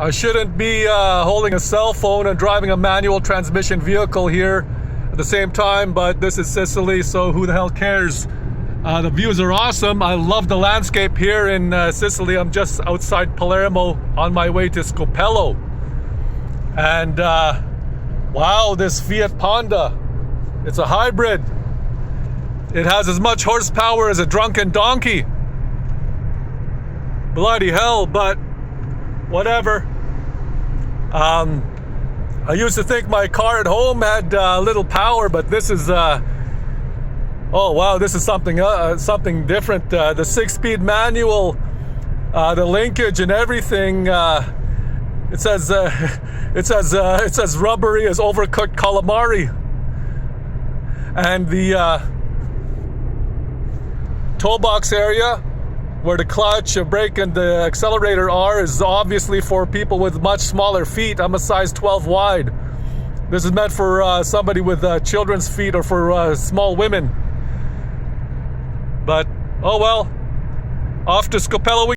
I shouldn't be holding a cell phone and driving a manual transmission vehicle here at the same time, but this is Sicily, so who the hell cares? The views are awesome. I love the landscape here in Sicily. I'm just outside Palermo on my way to Scopello. And wow, this Fiat Panda. It's a hybrid. It has as much horsepower as a drunken donkey. Bloody hell, but whatever. I used to think my car at home had little power, but this is oh wow, this is something different. The 6-speed manual, the linkage and everything. It says rubbery as overcooked calamari, and the toe box area where the clutch, brake, and the accelerator are is obviously for people with much smaller feet. I'm a size 12 wide. This is meant for somebody with children's feet or for small women. But oh well, off to Scopello we